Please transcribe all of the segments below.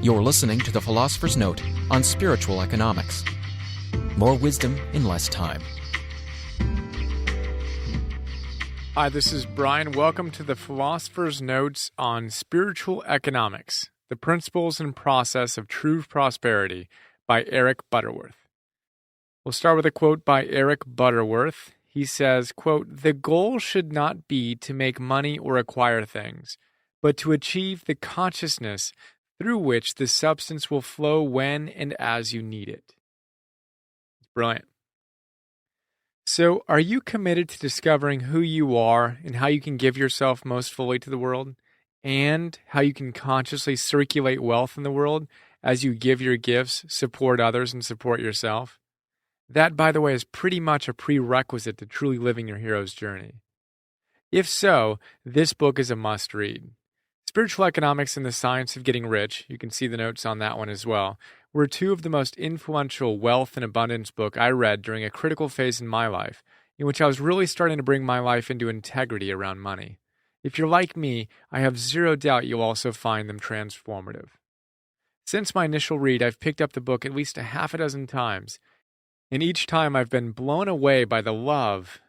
You're listening to The Philosopher's Note on Spiritual Economics. More wisdom in less time. Hi, this is Brian. Welcome to The Philosopher's Notes on Spiritual Economics, the Principles and Process of True Prosperity by Eric Butterworth. We'll start with a quote by Eric Butterworth. He says, quote, "The goal should not be to make money or acquire things, but to achieve the consciousness through which the substance will flow when and as you need it." It's brilliant. So, are you committed to discovering who you are and how you can give yourself most fully to the world, and how you can consciously circulate wealth in the world as you give your gifts, support others, and support yourself? That, by the way, is pretty much a prerequisite to truly living your hero's journey. If so, this book is a must-read. Spiritual Economics and the Science of Getting Rich, you can see the notes on that one as well, were two of the most influential wealth and abundance books I read during a critical phase in my life, in which I was really starting to bring my life into integrity around money. If you're like me, I have zero doubt you'll also find them transformative. Since my initial read, I've picked up the book at least a half a dozen times, and each time I've been blown away by the love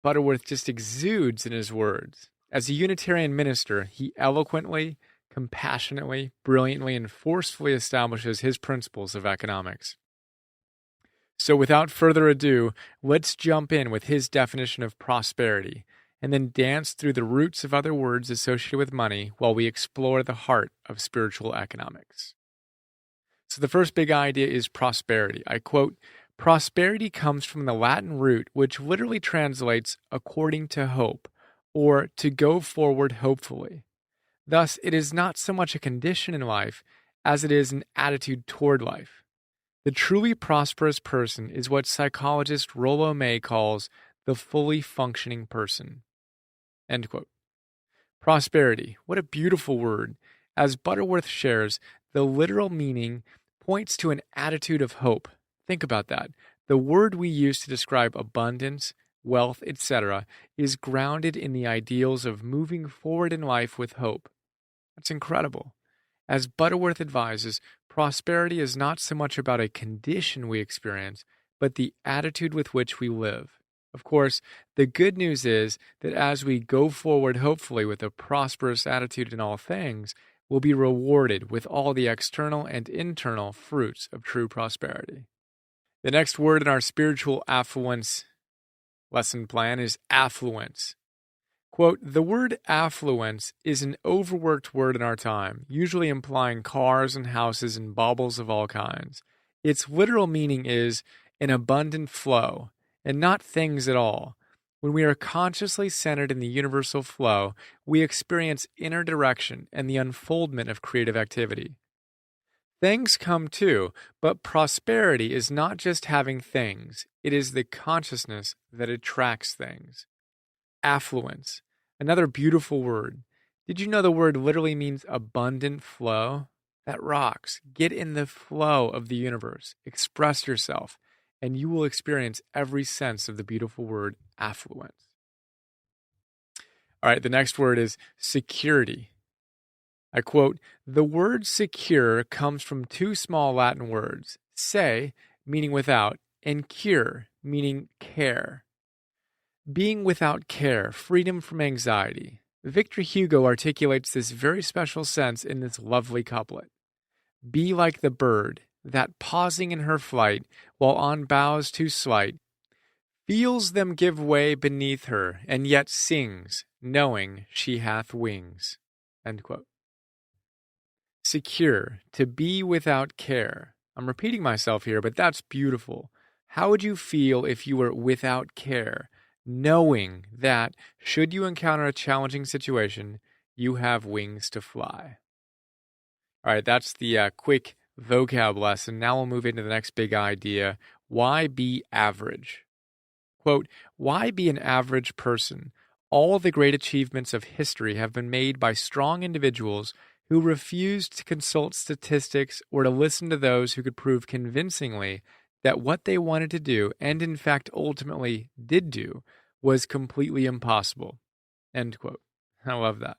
Butterworth just exudes in his words. As a Unitarian minister, he eloquently, compassionately, brilliantly, and forcefully establishes his principles of economics. So without further ado, let's jump in with his definition of prosperity, and then dance through the roots of other words associated with money while we explore the heart of spiritual economics. So the first big idea is prosperity. I quote, "Prosperity comes from the Latin root, which literally translates according to hope, or to go forward hopefully. Thus, it is not so much a condition in life as it is an attitude toward life. The truly prosperous person is what psychologist Rollo May calls the fully functioning person." End quote. Prosperity, what a beautiful word. As Butterworth shares, the literal meaning points to an attitude of hope. Think about that. The word we use to describe abundance, wealth, etc., is grounded in the ideals of moving forward in life with hope. That's incredible. As Butterworth advises, prosperity is not so much about a condition we experience, but the attitude with which we live. Of course, the good news is that as we go forward hopefully with a prosperous attitude in all things, we'll be rewarded with all the external and internal fruits of true prosperity. The next word in our spiritual affluence lesson plan is affluence. Quote, "The word affluence is an overworked word in our time, usually implying cars and houses and baubles of all kinds. Its literal meaning is an abundant flow, and not things at all. When we are consciously centered in the universal flow, we experience inner direction and the unfoldment of creative activity. Things come too, but prosperity is not just having things, it is the consciousness that attracts things." Affluence, another beautiful word. Did you know the word literally means abundant flow? That rocks. Get in the flow of the universe, express yourself, and you will experience every sense of the beautiful word affluence. All right, the next word is security. I quote, "The word secure comes from two small Latin words, se, meaning without, and cure, meaning care. Being without care, freedom from anxiety. Victor Hugo articulates this very special sense in this lovely couplet. Be like the bird, that pausing in her flight, while on boughs too slight, feels them give way beneath her, and yet sings, knowing she hath wings." End quote. Secure, to be without care. I'm repeating myself here, but that's beautiful. How would you feel if you were without care, knowing that, should you encounter a challenging situation, you have wings to fly? All right, that's the quick vocab lesson. Now we'll move into the next big idea. Why be average? Quote, "Why be an average person? All the great achievements of history have been made by strong individuals who refused to consult statistics or to listen to those who could prove convincingly that what they wanted to do, and in fact ultimately did do, was completely impossible." End quote. I love that.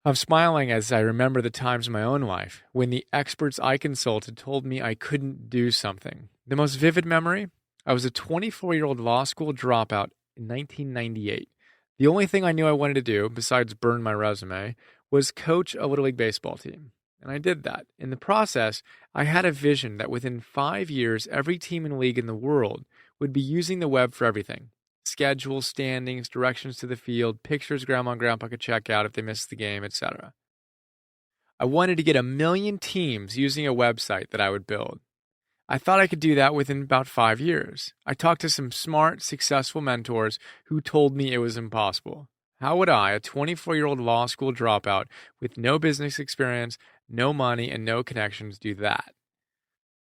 I'm smiling as I remember the times in my own life when the experts I consulted told me I couldn't do something. The most vivid memory? I was a 24-year-old law school dropout in 1998. The only thing I knew I wanted to do, besides burn my resume, was coach a Little League baseball team. And I did that. In the process, I had a vision that within 5 years, every team and league in the world would be using the web for everything. Schedules, standings, directions to the field, pictures grandma and grandpa could check out if they missed the game, etc. I wanted to get 1 million teams using a website that I would build. I thought I could do that within about 5 years. I talked to some smart, successful mentors who told me it was impossible. How would I, a 24-year-old law school dropout with no business experience, no money, and no connections, do that?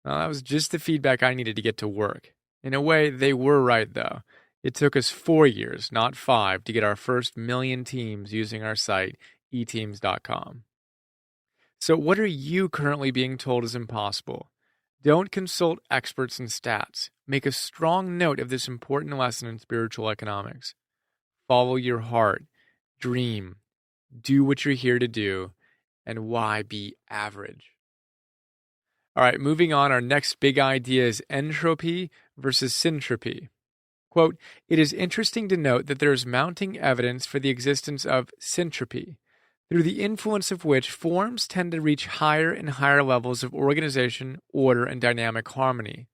Well, that was just the feedback I needed to get to work. In a way, they were right, though. It took us 4 years, not 5, to get our first 1 million teams using our site, eteams.com. So what are you currently being told is impossible? Don't consult experts in stats. Make a strong note of this important lesson in spiritual economics. Follow your heart. Dream. Do what you're here to do. And why be average? All right, moving on. Our next big idea is entropy versus syntropy. Quote, it is interesting to note that there is mounting evidence for the existence of syntropy, through the influence of which forms tend to reach higher and higher levels of organization, order, and dynamic harmony.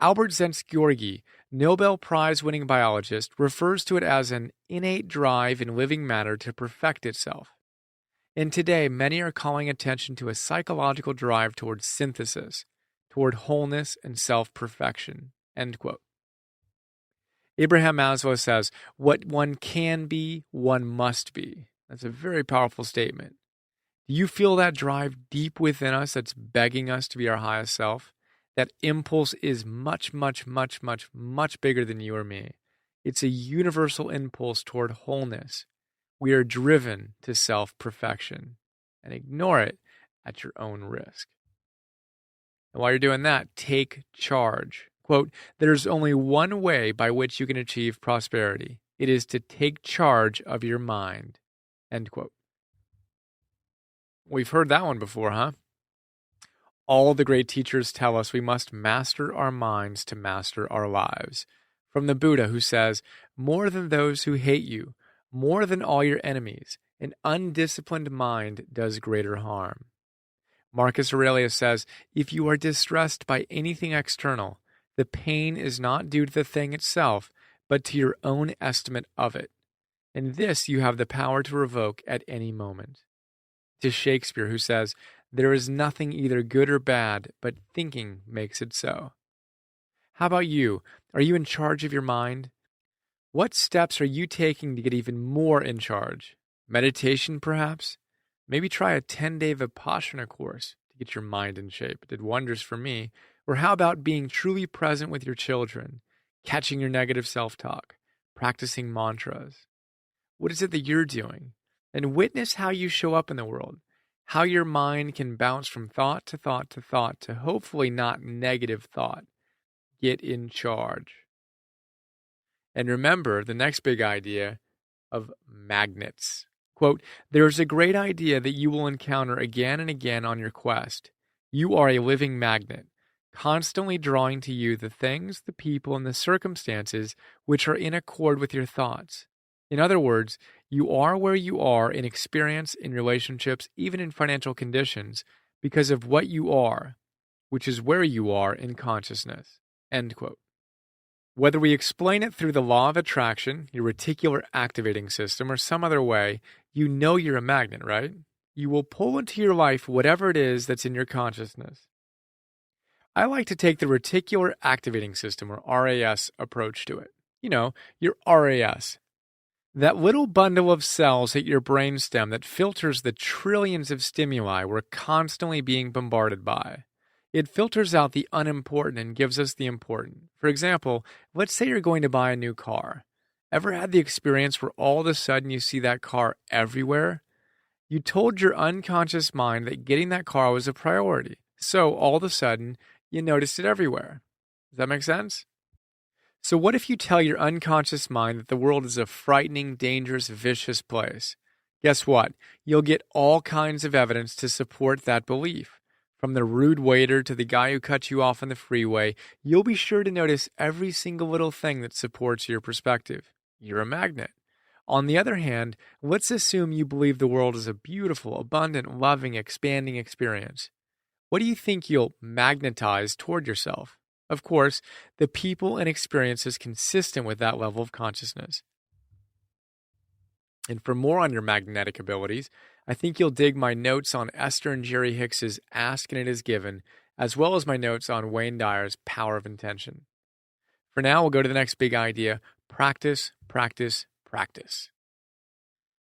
Albert Szent-Györgyi, Nobel Prize-winning biologist, refers to it as an innate drive in living matter to perfect itself. And today, many are calling attention to a psychological drive toward synthesis, toward wholeness and self-perfection. End quote. Abraham Maslow says, what one can be, one must be. That's a very powerful statement. Do you feel that drive deep within us that's begging us to be our highest self? That impulse is much, much, much, much, much bigger than you or me. It's a universal impulse toward wholeness. We are driven to self-perfection, and ignore it at your own risk. And while you're doing that, take charge. Quote, there's only one way by which you can achieve prosperity. It is to take charge of your mind. End quote. We've heard that one before, huh? All the great teachers tell us we must master our minds to master our lives. From the Buddha, who says, more than those who hate you, more than all your enemies, an undisciplined mind does greater harm. Marcus Aurelius says, if you are distressed by anything external, the pain is not due to the thing itself, but to your own estimate of it. And this you have the power to revoke at any moment. To Shakespeare, who says, there is nothing either good or bad, but thinking makes it so. How about you? Are you in charge of your mind? What steps are you taking to get even more in charge? Meditation, perhaps? Maybe try a 10-day Vipassana course to get your mind in shape. It did wonders for me. Or how about being truly present with your children, catching your negative self-talk, practicing mantras? What is it that you're doing? And witness how you show up in the world, how your mind can bounce from thought to thought to thought to hopefully not negative thought. Get in charge. And remember the next big idea of magnets. Quote, there's a great idea that you will encounter again and again on your quest. You are a living magnet, constantly drawing to you the things, the people, and the circumstances which are in accord with your thoughts. In other words, you are where you are in experience, in relationships, even in financial conditions, because of what you are, which is where you are in consciousness. End quote. Whether we explain it through the law of attraction, your reticular activating system, or some other way, you know you're a magnet, right? You will pull into your life whatever it is that's in your consciousness. I like to take the reticular activating system, or RAS, approach to it. You know, your RAS. That little bundle of cells at your brainstem that filters the trillions of stimuli we're constantly being bombarded by. It filters out the unimportant and gives us the important. For example, let's say you're going to buy a new car. Ever had the experience where all of a sudden you see that car everywhere? You told your unconscious mind that getting that car was a priority. So all of a sudden, you noticed it everywhere. Does that make sense? So what if you tell your unconscious mind that the world is a frightening, dangerous, vicious place? Guess what? You'll get all kinds of evidence to support that belief. From the rude waiter to the guy who cut you off on the freeway, you'll be sure to notice every single little thing that supports your perspective. You're a magnet. On the other hand, let's assume you believe the world is a beautiful, abundant, loving, expanding experience. What do you think you'll magnetize toward yourself? Of course, the people and experiences consistent with that level of consciousness. And for more on your magnetic abilities, I think you'll dig my notes on Esther and Jerry Hicks's Ask and It Is Given, as well as my notes on Wayne Dyer's Power of Intention. For now, we'll go to the next big idea: practice, practice, practice.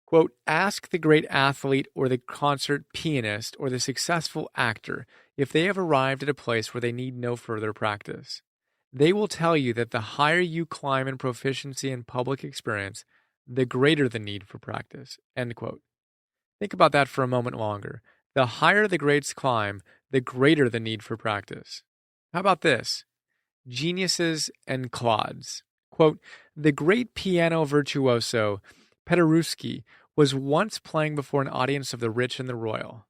Quote, ask the great athlete or the concert pianist or the successful actor if they have arrived at a place where they need no further practice. They will tell you that the higher you climb in proficiency and public experience, the greater the need for practice. End quote. Think about that for a moment longer. The higher the greats climb, the greater the need for practice. How about this? Geniuses and clods. Quote, the great piano virtuoso Paderewski was once playing before an audience of the rich and the royal.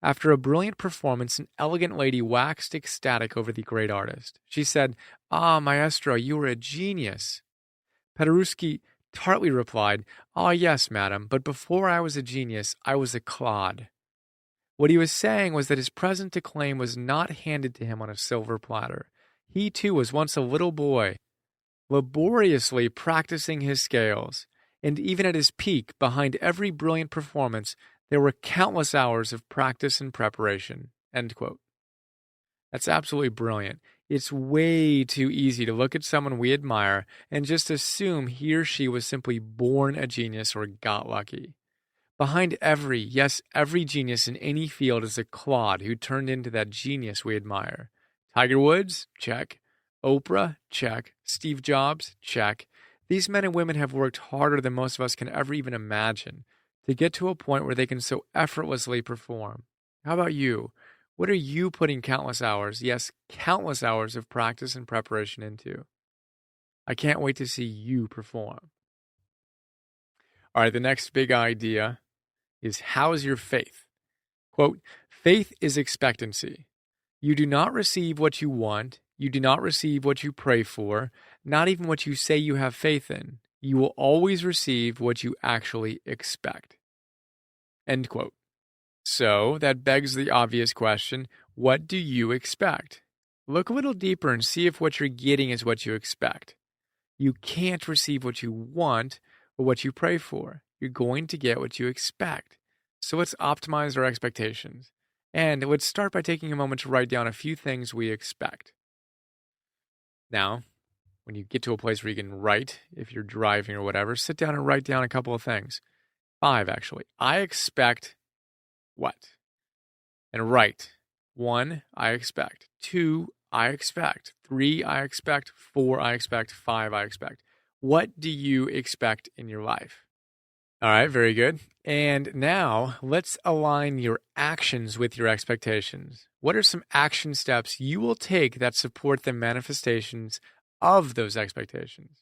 After a brilliant performance, an elegant lady waxed ecstatic over the great artist. She said, "Ah, maestro, you are a genius." Paderewski tartly replied, "Ah, yes, madam, but before I was a genius, I was a clod." What he was saying was that his present acclaim was not handed to him on a silver platter. He too was once a little boy, laboriously practicing his scales. And even at his peak, behind every brilliant performance, there were countless hours of practice and preparation. End quote. That's absolutely brilliant. It's way too easy to look at someone we admire and just assume he or she was simply born a genius or got lucky. Behind every genius in any field is a clod who turned into that genius we admire. Tiger Woods? Check. Oprah? Check. Steve Jobs? Check. These men and women have worked harder than most of us can ever even imagine to get to a point where they can so effortlessly perform. How about you? What are you putting countless hours, yes, countless hours of practice and preparation into? I can't wait to see you perform. All right, the next big idea is, how is your faith? Quote, faith is expectancy. You do not receive what you want. You do not receive what you pray for, not even what you say you have faith in. You will always receive what you actually expect. End quote. So that begs the obvious question, what do you expect? Look a little deeper and see if what you're getting is what you expect. You can't receive what you want or what you pray for. You're going to get what you expect. So let's optimize our expectations. And let's start by taking a moment to write down a few things we expect. Now, when you get to a place where you can write, if you're driving or whatever, sit down and write down a couple of things. 5, actually. I expect what? And write. 1, I expect. 2, I expect. 3, I expect. 4, I expect. 5, I expect. What do you expect in your life? All right, very good. And now let's align your actions with your expectations. What are some action steps you will take that support the manifestations of those expectations?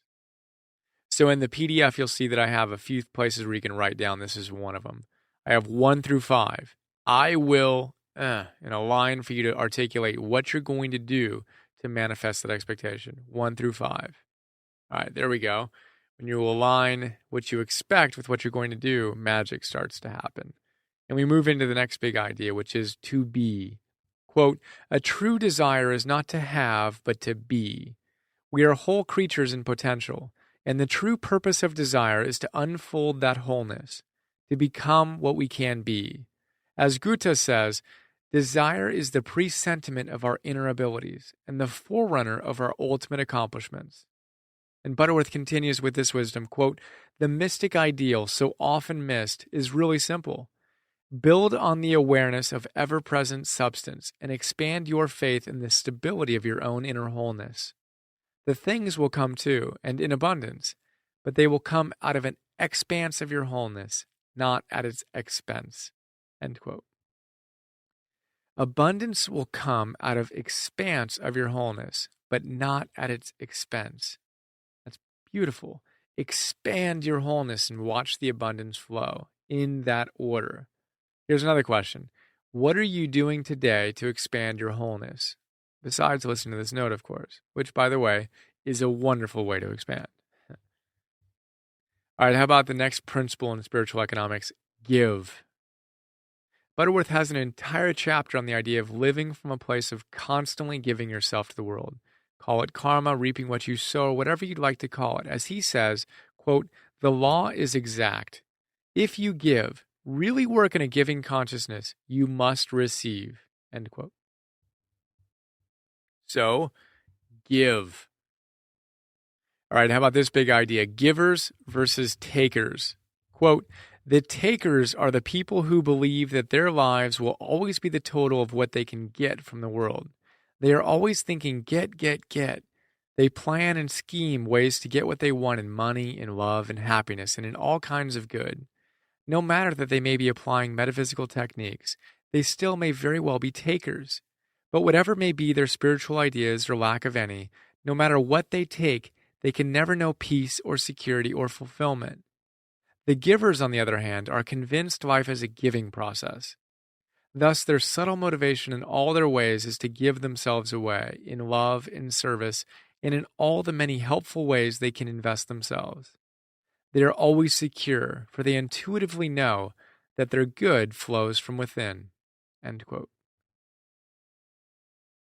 So in the PDF, you'll see that I have a few places where you can write down. This is one of them. I have 1 through 5. I will, in a line for you to articulate what you're going to do to manifest that expectation. 1 through 5. All right, there we go. When you align what you expect with what you're going to do, magic starts to happen. And we move into the next big idea, which is to be. Quote, a true desire is not to have, but to be. We are whole creatures in potential, and the true purpose of desire is to unfold that wholeness, to become what we can be. As Goethe says, desire is the presentiment of our inner abilities and the forerunner of our ultimate accomplishments. And Butterworth continues with this wisdom, quote, the mystic ideal, so often missed, is really simple. Build on the awareness of ever-present substance and expand your faith in the stability of your own inner wholeness. The things will come too, and in abundance, but they will come out of an expanse of your wholeness, not at its expense. End quote. Abundance will come out of expanse of your wholeness, but not at its expense. That's beautiful. Expand your wholeness and watch the abundance flow. in that order. Here's another question. What are you doing today to expand your wholeness? Besides listening to this note, of course, which, by the way, is a wonderful way to expand. All right, how about the next principle in spiritual economics? Give. Butterworth has an entire chapter on the idea of living from a place of constantly giving yourself to the world. Call it karma, reaping what you sow, or whatever you'd like to call it. As he says, quote, the law is exact. If you give, really work in a giving consciousness, you must receive, end quote. So, give. All right, how about this big idea? Givers versus takers. Quote, the takers are the people who believe that their lives will always be the total of what they can get from the world. They are always thinking, get, get, get. They plan and scheme ways to get what they want in money, in love, in happiness, and in all kinds of good. No matter that they may be applying metaphysical techniques, they still may very well be takers. But whatever may be their spiritual ideas or lack of any, no matter what they take, they can never know peace or security or fulfillment. The givers, on the other hand, are convinced life is a giving process. Thus, their subtle motivation in all their ways is to give themselves away, in love, in service, and in all the many helpful ways they can invest themselves. They are always secure, for they intuitively know that their good flows from within. End quote.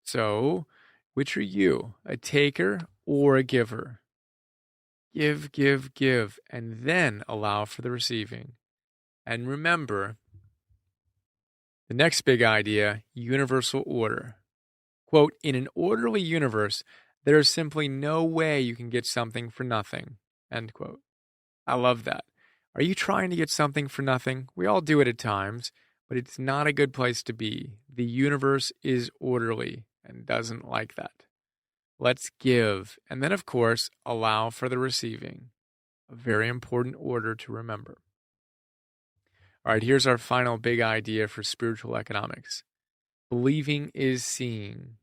So, which are you, a taker or a giver? Give, give, give, and then allow for the receiving. And remember, the next big idea, universal order. Quote, in an orderly universe, there is simply no way you can get something for nothing. End quote. I love that. Are you trying to get something for nothing? We all do it at times, but it's not a good place to be. The universe is orderly and doesn't like that. Let's give, and then, of course, allow for the receiving. A very important order to remember. All right, here's our final big idea for spiritual economics. Believing is seeing.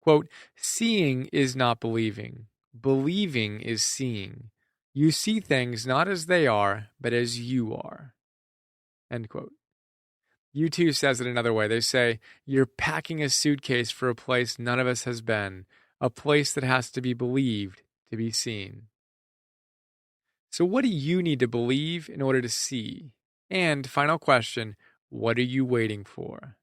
Quote, seeing is not believing. Believing is seeing. You see things not as they are, but as you are. End quote. U2 says it another way. They say, you're packing a suitcase for a place none of us has been, a place that has to be believed to be seen. So what do you need to believe in order to see? And final question, what are you waiting for?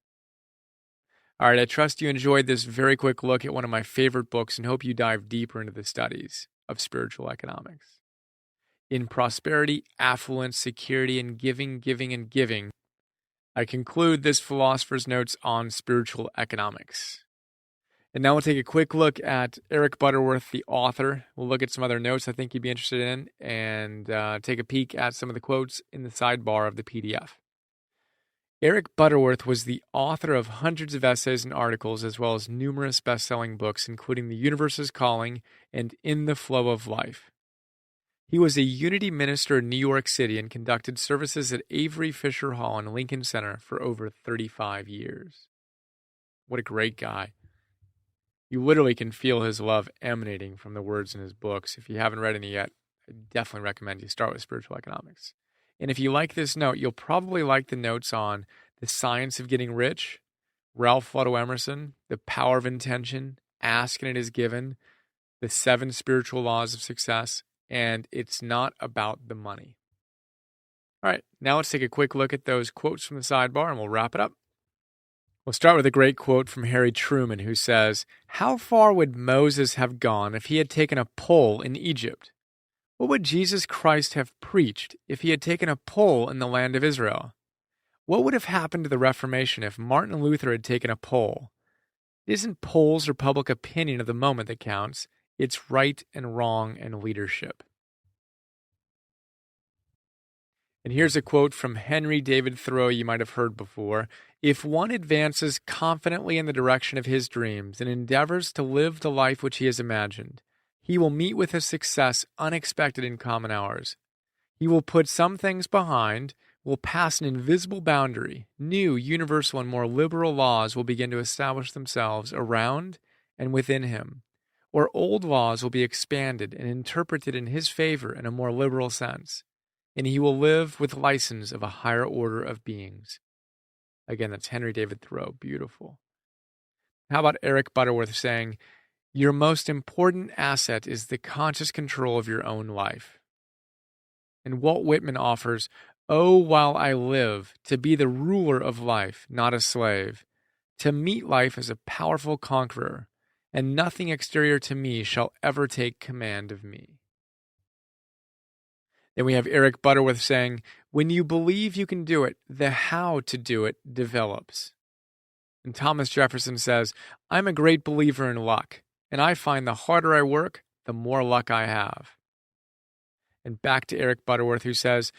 All right, I trust you enjoyed this very quick look at one of my favorite books and hope you dive deeper into the studies of spiritual economics. In prosperity, affluence, security, and giving, and giving, I conclude this philosopher's notes on spiritual economics. And now we'll take a quick look at Eric Butterworth, the author. We'll look at some other notes I think you'd be interested in and take a peek at some of the quotes in the sidebar of the PDF. Eric Butterworth was the author of hundreds of essays and articles, as well as numerous best-selling books, including The Universe's Calling and In the Flow of Life. He was a Unity minister in New York City and conducted services at Avery Fisher Hall and Lincoln Center for over 35 years. What a great guy. You literally can feel his love emanating from the words in his books. If you haven't read any yet, I definitely recommend you start with spiritual economics. And if you like this note, you'll probably like the notes on The Science of Getting Rich, Ralph Waldo Emerson, The Power of Intention, Ask and It Is Given, The 7 Spiritual Laws of Success, and It's Not About the Money. All right, now let's take a quick look at those quotes from the sidebar and we'll wrap it up. We'll start with a great quote from Harry Truman, who says, how far would Moses have gone if he had taken a pole in Egypt? What would Jesus Christ have preached if he had taken a pole in the land of Israel? What would have happened to the Reformation if Martin Luther had taken a pole? It isn't polls or public opinion of the moment that counts. It's right and wrong and leadership. And here's a quote from Henry David Thoreau you might have heard before. If one advances confidently in the direction of his dreams and endeavors to live the life which he has imagined, he will meet with a success unexpected in common hours. He will put some things behind, will pass an invisible boundary. New, universal, and more liberal laws will begin to establish themselves around and within him, or old laws will be expanded and interpreted in his favor in a more liberal sense. and he will live with license of a higher order of beings. Again, that's Henry David Thoreau. Beautiful. How about Eric Butterworth saying, your most important asset is the conscious control of your own life. And Walt Whitman offers, oh, while I live, to be the ruler of life, not a slave, to meet life as a powerful conqueror, and nothing exterior to me shall ever take command of me. Then we have Eric Butterworth saying, when you believe you can do it, the how to do it develops. And Thomas Jefferson says, I'm a great believer in luck, and I find the harder I work, the more luck I have. And back to Eric Butterworth, who says,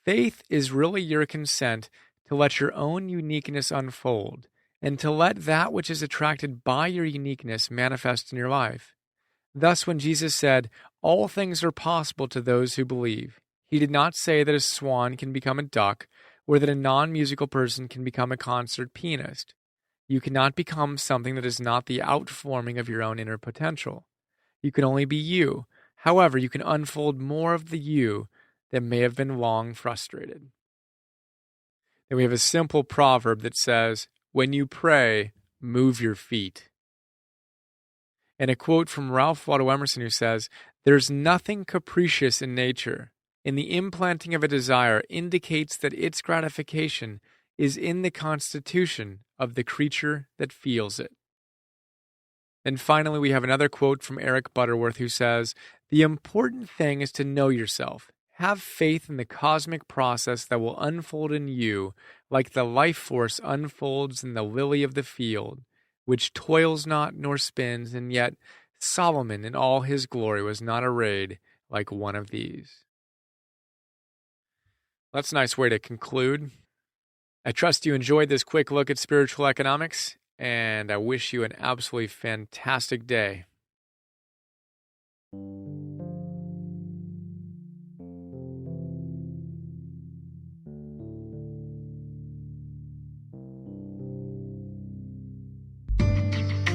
faith is really your consent to let your own uniqueness unfold, and to let that which is attracted by your uniqueness manifest in your life. Thus, when Jesus said, all things are possible to those who believe, he did not say that a swan can become a duck, or that a non-musical person can become a concert pianist. You cannot become something that is not the outforming of your own inner potential. You can only be you. However, you can unfold more of the you that may have been long frustrated. Then we have a simple proverb that says, when you pray, move your feet. And a quote from Ralph Waldo Emerson who says, there's nothing capricious in nature, and the implanting of a desire indicates that its gratification is in the constitution of the creature that feels it. And finally, we have another quote from Eric Butterworth who says, the important thing is to know yourself. Have faith in the cosmic process that will unfold in you like the life force unfolds in the lily of the field, which toils not nor spins, and yet Solomon in all his glory was not arrayed like one of these. That's a nice way to conclude. I trust you enjoyed this quick look at spiritual economics, and I wish you an absolutely fantastic day.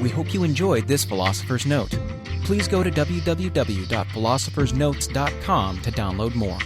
We hope you enjoyed this Philosopher's Note. Please go to www.philosophersnotes.com to download more.